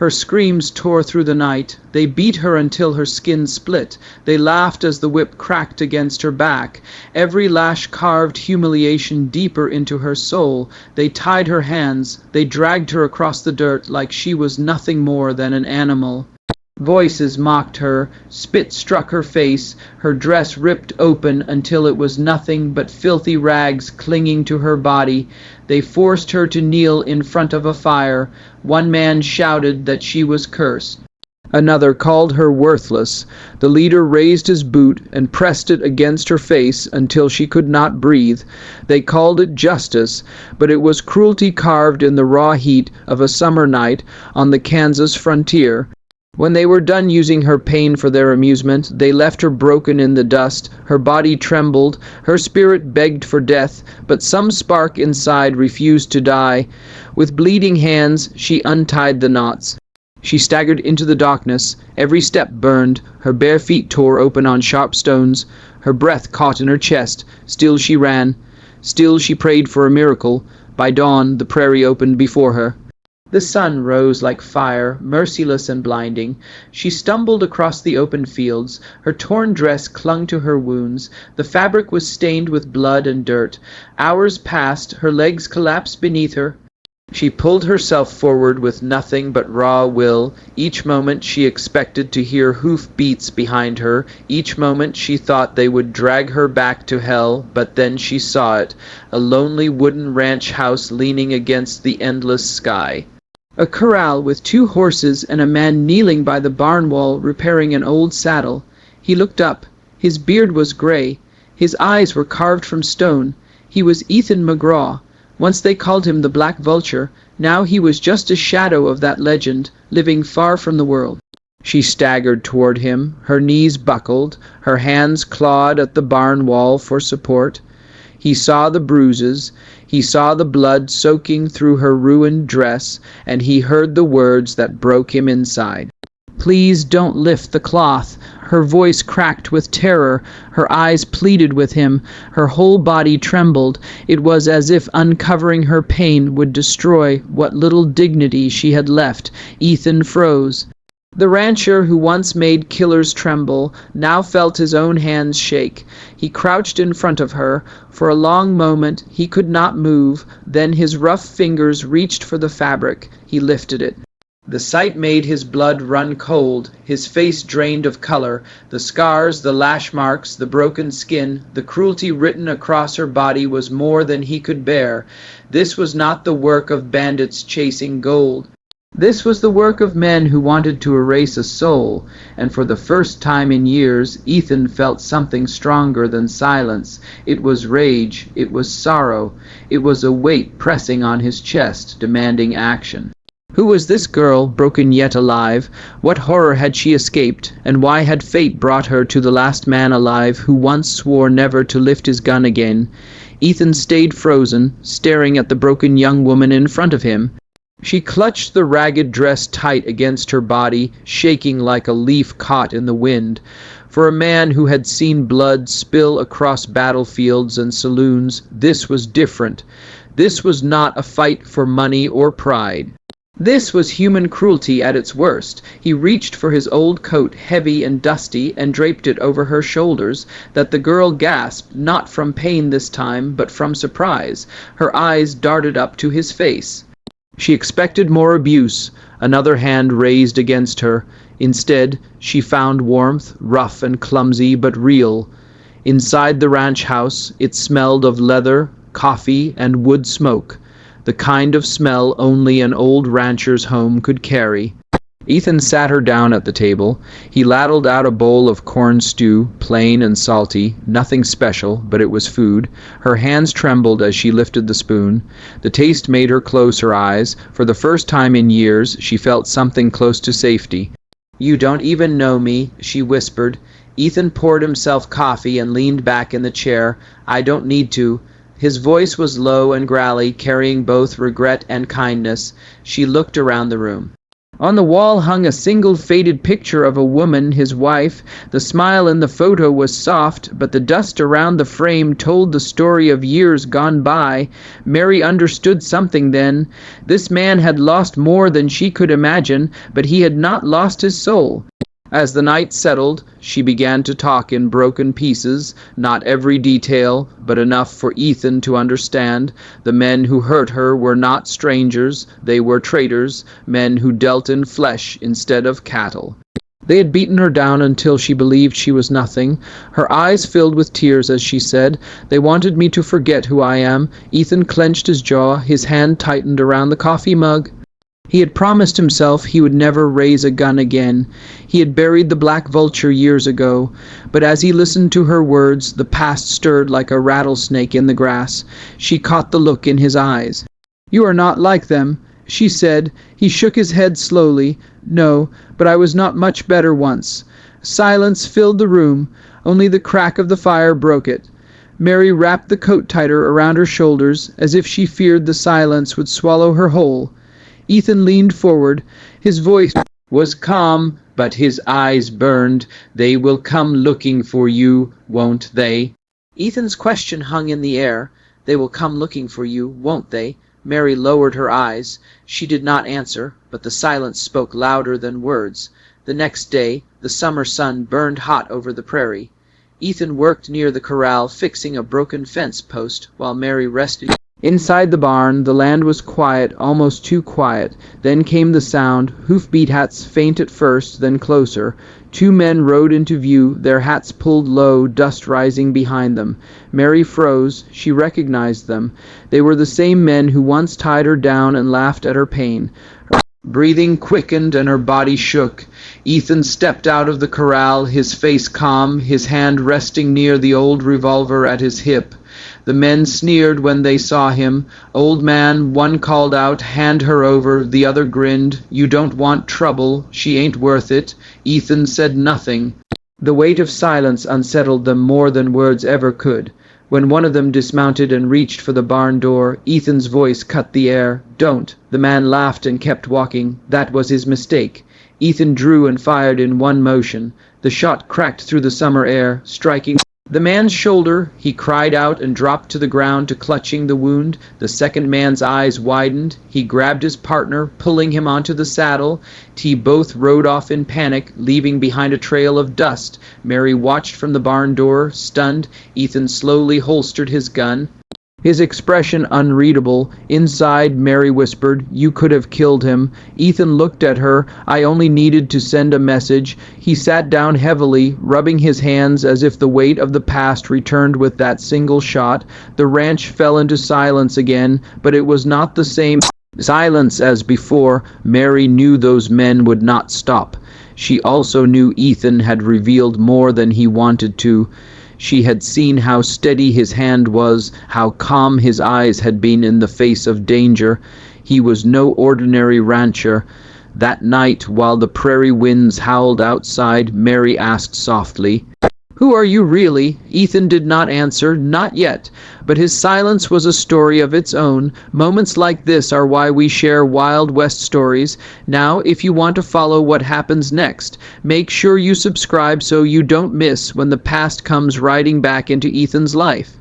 Her screams tore through the night. They beat her until her skin split. They laughed as the whip cracked against her back. Every lash carved humiliation deeper into her soul. They tied her hands. They dragged her across the dirt like she was nothing more than an animal. Voices mocked her, spit struck her face, her dress ripped open until it was nothing but filthy rags clinging to her body. They forced her to kneel in front of a fire. One man shouted that she was cursed. Another called her worthless. The leader raised his boot and pressed it against her face until she could not breathe. They called it justice, but it was cruelty carved in the raw heat of a summer night on the Kansas frontier. When they were done using her pain for their amusement, they left her broken in the dust. Her body trembled, her spirit begged for death, but some spark inside refused to die. With bleeding hands, she untied the knots. She staggered into the darkness. Every step burned. Her bare feet tore open on sharp stones. Her breath caught in her chest. Still she ran. Still she prayed for a miracle. By dawn, the prairie opened before her. The sun rose like fire, merciless and blinding. She stumbled across the open fields. Her torn dress clung to her wounds. The fabric was stained with blood and dirt. Hours passed. Her legs collapsed beneath her. She pulled herself forward with nothing but raw will. Each moment she expected to hear hoof beats behind her. Each moment she thought they would drag her back to hell, but then she saw it, a lonely wooden ranch house leaning against the endless sky. A corral with 2 horses and a man kneeling by the barn wall repairing an old saddle. He looked up. His beard was gray. His eyes were carved from stone. He was Ethan McGraw. Once they called him the Black Vulture. Now he was just a shadow of that legend, living far from the world. She staggered toward him. Her knees buckled. Her hands clawed at the barn wall for support. He saw the bruises. He saw the blood soaking through her ruined dress, and he heard the words that broke him inside. "Please don't lift the cloth." Her voice cracked with terror. Her eyes pleaded with him. Her whole body trembled. It was as if uncovering her pain would destroy what little dignity she had left. Ethan froze. The rancher who once made killers tremble now felt his own hands shake. He crouched in front of her. For a long moment he could not move. Then his rough fingers reached for the fabric. He lifted it. The sight made his blood run cold. His face drained of color. The scars, the lash marks, the broken skin, the cruelty written across her body was more than he could bear. This was not the work of bandits chasing gold. This was the work of men who wanted to erase a soul, and for the first time in years, Ethan felt something stronger than silence. It was rage, it was sorrow, it was a weight pressing on his chest, demanding action. Who was this girl, broken yet alive? What horror had she escaped, and why had fate brought her to the last man alive who once swore never to lift his gun again? Ethan stayed frozen, staring at the broken young woman in front of him. She clutched the ragged dress tight against her body, shaking like a leaf caught in the wind. For a man who had seen blood spill across battlefields and saloons, this was different. This was not a fight for money or pride. This was human cruelty at its worst. He reached for his old coat, heavy and dusty, and draped it over her shoulders, that the girl gasped, not from pain this time, but from surprise. Her eyes darted up to his face. She expected more abuse, another hand raised against her. Instead, she found warmth, rough and clumsy, but real. Inside the ranch house, it smelled of leather, coffee, and wood smoke, the kind of smell only an old rancher's home could carry. Ethan sat her down at the table. He ladled out a bowl of corn stew, plain and salty, nothing special, but it was food. Her hands trembled as she lifted the spoon. The taste made her close her eyes. For the first time in years, she felt something close to safety. "You don't even know me," she whispered. Ethan poured himself coffee and leaned back in the chair. "I don't need to." His voice was low and growly, carrying both regret and kindness. She looked around the room. On the wall hung a single faded picture of a woman, his wife. The smile in the photo was soft, but the dust around the frame told the story of years gone by. Mary understood something then. This man had lost more than she could imagine, but he had not lost his soul. As the night settled, she began to talk in broken pieces, not every detail, but enough for Ethan to understand. The men who hurt her were not strangers, they were traitors, men who dealt in flesh instead of cattle. They had beaten her down until she believed she was nothing. Her eyes filled with tears as she said, "They wanted me to forget who I am." Ethan clenched his jaw, his hand tightened around the coffee mug. He had promised himself he would never raise a gun again. He had buried the black vulture years ago. But as he listened to her words, the past stirred like a rattlesnake in the grass. She caught the look in his eyes. "You are not like them," she said. He shook his head slowly. "No, but I was not much better once." Silence filled the room. Only the crack of the fire broke it. Mary wrapped the coat tighter around her shoulders, as if she feared the silence would swallow her whole. Ethan leaned forward. His voice was calm, but his eyes burned. "They will come looking for you, won't they?" Ethan's question hung in the air. "They will come looking for you, won't they?" Mary lowered her eyes. She did not answer, but the silence spoke louder than words. The next day, the summer sun burned hot over the prairie. Ethan worked near the corral, fixing a broken fence post, while Mary rested. Inside the barn, the land was quiet, almost too quiet. Then came the sound, hoofbeat hats faint at first, then closer. Two men rode into view, their hats pulled low, dust rising behind them. Mary froze. She recognized them. They were the same men who once tied her down and laughed at her pain. Her breathing quickened and her body shook. Ethan stepped out of the corral, his face calm, his hand resting near the old revolver at his hip. The men sneered when they saw him. "Old man," one called out, "hand her over." The other grinned. "You don't want trouble. She ain't worth it." Ethan said nothing. The weight of silence unsettled them more than words ever could. When one of them dismounted and reached for the barn door, Ethan's voice cut the air. "Don't." The man laughed and kept walking. That was his mistake. Ethan drew and fired in one motion. The shot cracked through the summer air, striking the man's shoulder. He cried out and dropped to the ground to clutching the wound. The second man's eyes widened. He grabbed his partner, pulling him onto the saddle. Both rode off in panic, leaving behind a trail of dust. Mary watched from the barn door, stunned. Ethan slowly holstered his gun, his expression unreadable. Inside, Mary whispered, "You could have killed him." Ethan looked at her. "I only needed to send a message." He sat down heavily, rubbing his hands as if the weight of the past returned with that single shot. The ranch fell into silence again, but it was not the same silence as before. Mary knew those men would not stop. She also knew Ethan had revealed more than he wanted to. She had seen how steady his hand was, how calm his eyes had been in the face of danger. He was no ordinary rancher. That night, while the prairie winds howled outside, Mary asked softly, "Who are you really?" Ethan did not answer, not yet, but his silence was a story of its own. Moments like this are why we share Wild West stories. Now, if you want to follow what happens next, make sure you subscribe so you don't miss when the past comes riding back into Ethan's life.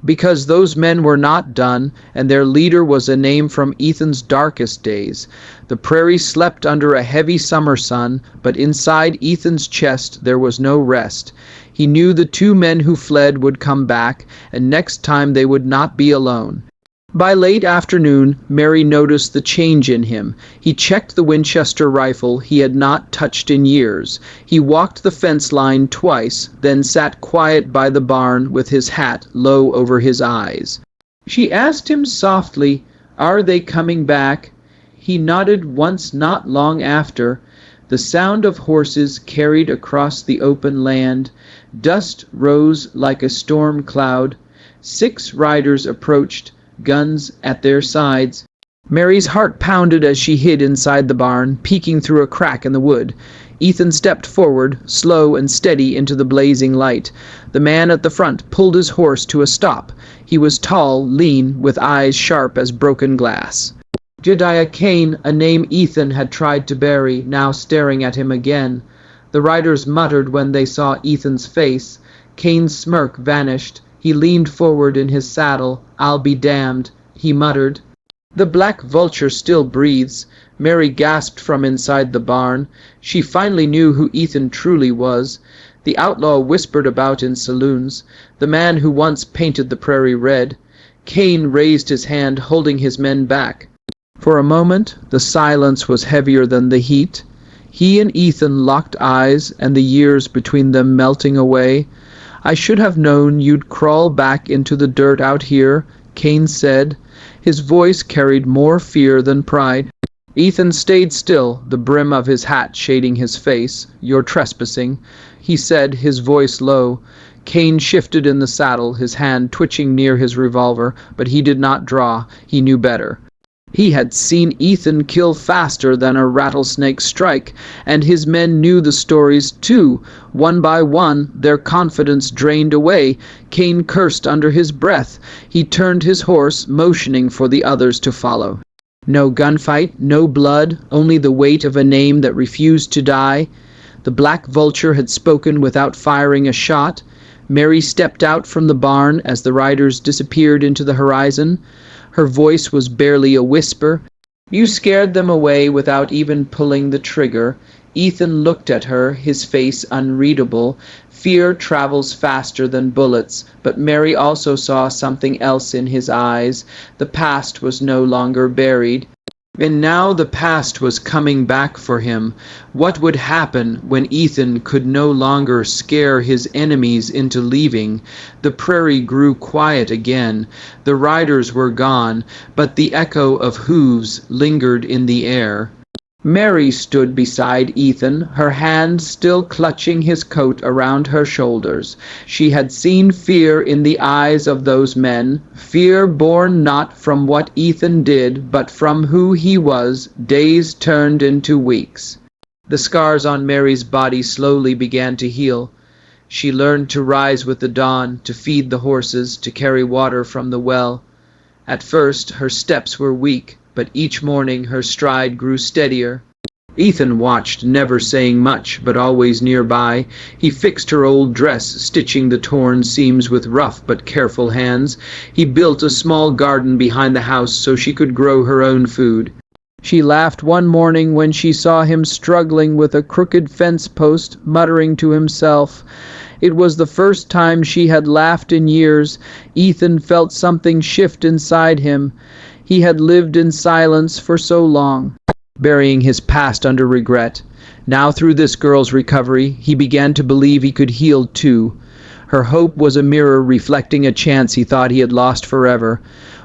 Because those men were not done, and their leader was a name from Ethan's darkest days. The prairie slept under a heavy summer sun, but inside Ethan's chest there was no rest. He knew the two men who fled would come back, and next time they would not be alone. By late afternoon, Mary noticed the change in him. He checked the Winchester rifle he had not touched in years. He walked the fence line twice, then sat quiet by the barn with his hat low over his eyes. She asked him softly, "Are they coming back?" He nodded once not long after. The sound of horses carried across the open land. Dust rose like a storm cloud. 6 riders approached, guns at their sides. Mary's heart pounded as she hid inside the barn, peeking through a crack in the wood. Ethan stepped forward, slow and steady, into the blazing light. The man at the front pulled his horse to a stop. He was tall, lean, with eyes sharp as broken glass. Jedediah Kane, a name Ethan had tried to bury, now staring at him again. The riders muttered when they saw Ethan's face. Kane's smirk vanished. He leaned forward in his saddle. "I'll be damned," he muttered. "The black vulture still breathes," Mary gasped from inside the barn. She finally knew who Ethan truly was. The outlaw whispered about in saloons, the man who once painted the prairie red. Kane raised his hand, holding his men back. For a moment, the silence was heavier than the heat. He and Ethan locked eyes, and the years between them melting away. "I should have known you'd crawl back into the dirt out here," Kane said. His voice carried more fear than pride. Ethan stayed still, the brim of his hat shading his face. "You're trespassing," he said, his voice low. Kane shifted in the saddle, his hand twitching near his revolver, but he did not draw. He knew better. He had seen Ethan kill faster than a rattlesnake strike, and his men knew the stories too. One by one, their confidence drained away. Kane cursed under his breath. He turned his horse, motioning for the others to follow. No gunfight, no blood, only the weight of a name that refused to die. The black vulture had spoken without firing a shot. Mary stepped out from the barn as the riders disappeared into the horizon. Her voice was barely a whisper. "You scared them away without even pulling the trigger." Ethan looked at her, his face unreadable. Fear travels faster than bullets, but Mary also saw something else in his eyes. The past was no longer buried. And now the past was coming back for him. What would happen when Ethan could no longer scare his enemies into leaving? The prairie grew quiet again. The riders were gone, but the echo of hooves lingered in the air. Mary stood beside Ethan, her hand still clutching his coat around her shoulders. She had seen fear in the eyes of those men, fear born not from what Ethan did, but from who he was. Days turned into weeks. The scars on Mary's body slowly began to heal. She learned to rise with the dawn, to feed the horses, to carry water from the well. At first, her steps were weak, but each morning her stride grew steadier. Ethan watched, never saying much, but always nearby. He fixed her old dress, stitching the torn seams with rough but careful hands. He built a small garden behind the house so she could grow her own food. She laughed one morning when she saw him struggling with a crooked fence post, muttering to himself. It was the first time she had laughed in years. Ethan felt something shift inside him. He had lived in silence for so long, burying his past under regret. Now, through this girl's recovery, he began to believe he could heal too. Her hope was a mirror reflecting a chance he thought he had lost forever.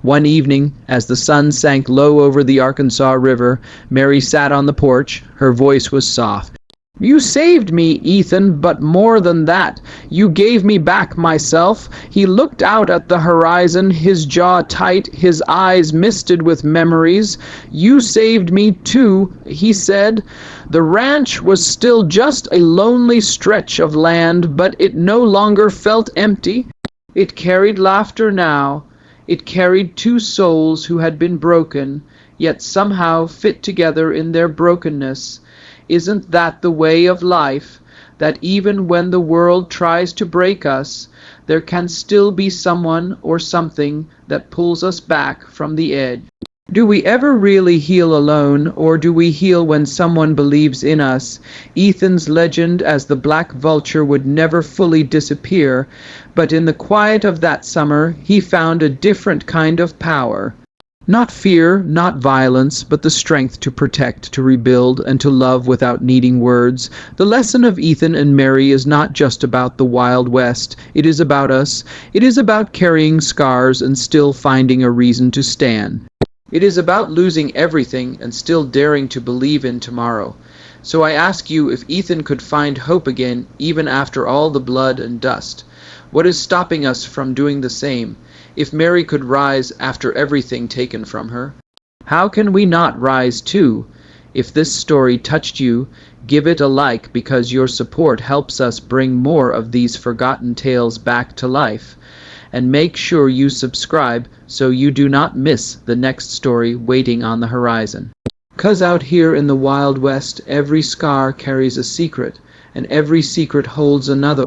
One evening, as the sun sank low over the Arkansas River, Mary sat on the porch. Her voice was soft. "You saved me, Ethan, but more than that. You gave me back myself." He looked out at the horizon, his jaw tight, his eyes misted with memories. "You saved me too," he said. The ranch was still just a lonely stretch of land, but it no longer felt empty. It carried laughter now. It carried two souls who had been broken, yet somehow fit together in their brokenness. Isn't that the way of life, that even when the world tries to break us, there can still be someone or something that pulls us back from the edge? Do we ever really heal alone, or do we heal when someone believes in us? Ethan's legend as the black vulture would never fully disappear, but in the quiet of that summer he found a different kind of power. Not fear, not violence, but the strength to protect, to rebuild, and to love without needing words. The lesson of Ethan and Mary is not just about the Wild West. It is about us. It is about carrying scars and still finding a reason to stand. It is about losing everything and still daring to believe in tomorrow. So I ask you, if Ethan could find hope again, even after all the blood and dust, what is stopping us from doing the same? If Mary could rise after everything taken from her, how can we not rise too? If this story touched you, give it a like, because your support helps us bring more of these forgotten tales back to life. and make sure you subscribe so you do not miss the next story waiting on the horizon. 'Cause out here in the Wild West every scar carries a secret, and every secret holds another.